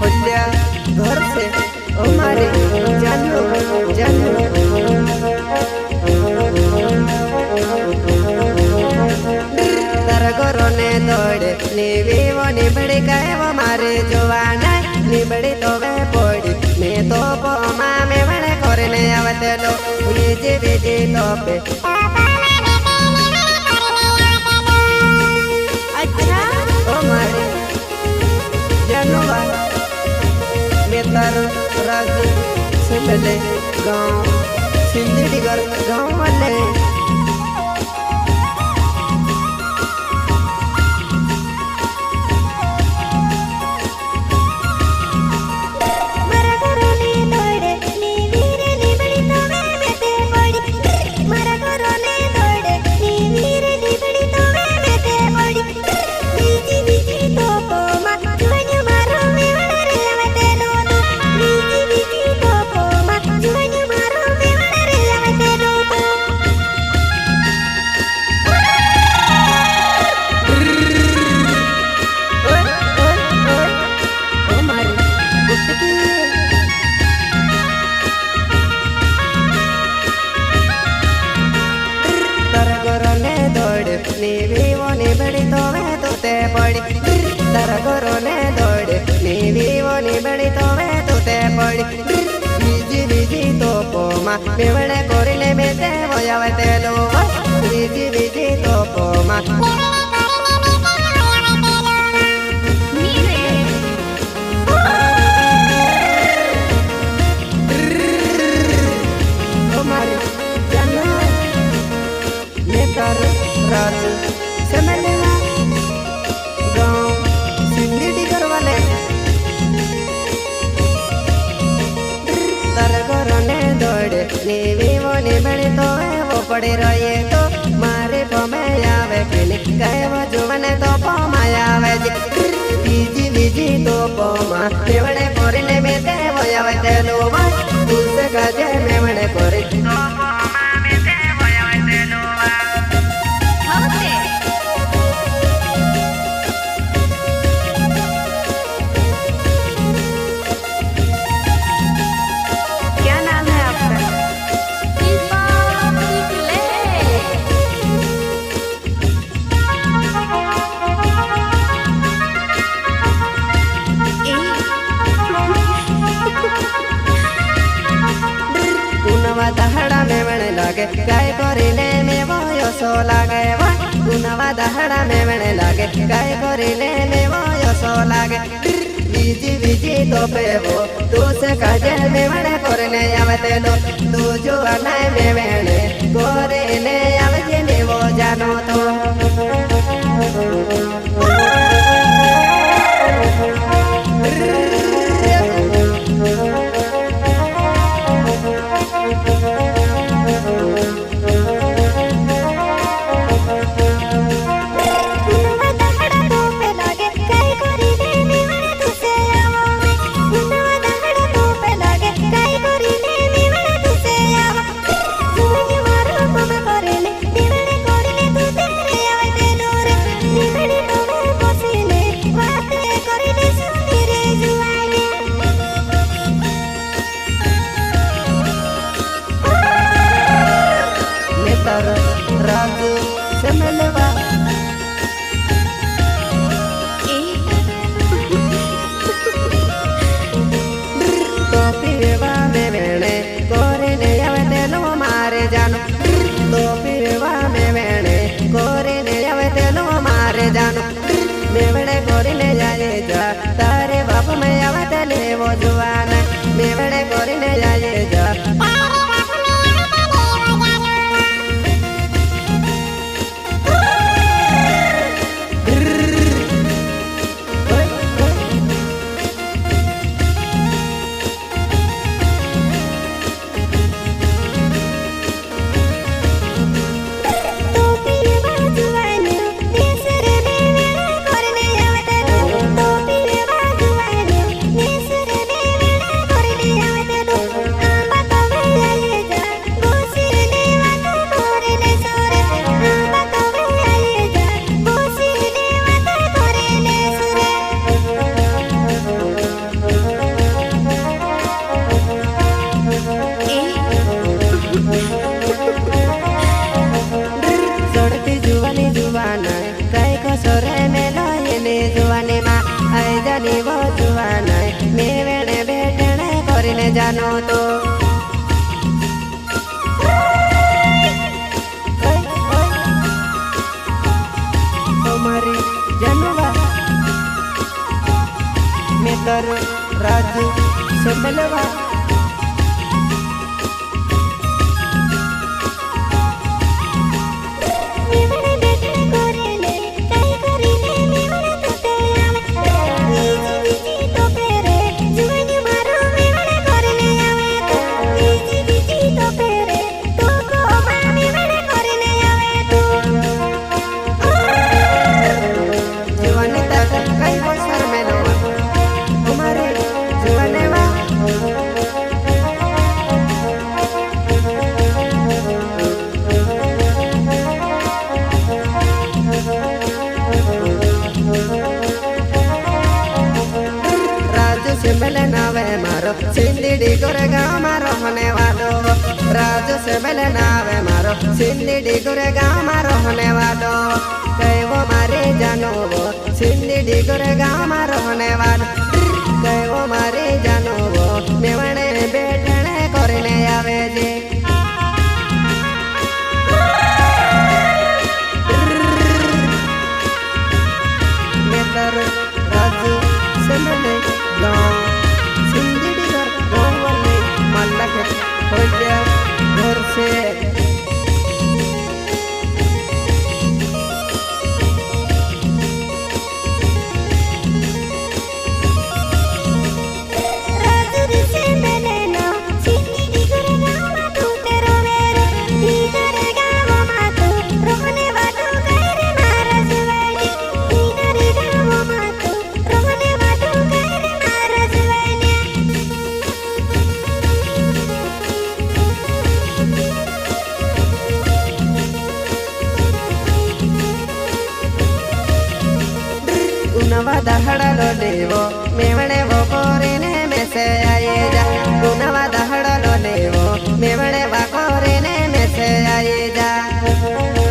होल्या घर से हमारे जानो जानो तरगोरो ने दौड़े नीवीवो निबड़ी गए वो मारे जोवाना निबड़ी तो वे पड़ी मैं तो पोमा में बड़े करने आवते लो बीजी बीजी तो पे अच्छा हमारे जानवा मैं तारो राज से मिले गाँव सिंधी घर गाँव वाले नीवीवो निबड़ी तो वे तूते पड़ी तरगोरो ने दौड़े नीवीवो निबड़ी तो वे तूते पड़ी बीजी बीजी तो पोमा निबड़े कोरिले में ते वो यावते लो बीजी बीजी तो पोमा हमारे जानो नेतार रात से मिलेगा गाँव सिंधी घर वाले तरगोरो ने दौड़े नीवीवो निबड़ी तो वो पड़ी रही तो मारे पमे आवे कि गए वो जुवने तो पमा आवे बीजी बीजी तो पमा निबड़े कोरिले में ते वो आवे ते लो दूसरे काजे में बड़े कोरी दहड़ा में बने लागे गाय कोरिले में वो सो लागे गुनवा दहड़ा में बने लागे गाय कोरिले में वो सो लागे बीजी बीजी तो पे वो तू से काजे में बने कोरने आवते लो तू जो अनाय में बने कोरने आवते ने वो जानो तो वो जुआन मेवणे बेटणे કરીને જાનો તો તમારી જનવા મેતર રાજુ સંભલવા सेबले नावे मारो सिंदड़ी गोरेगांव मारो होने वालो राजू सेबले नावे मारो सिंदड़ी गोरेगांव मारो होने वालो कई वो मारे जानो वो सिंदड़ी गोरेगांव मारो होने वालो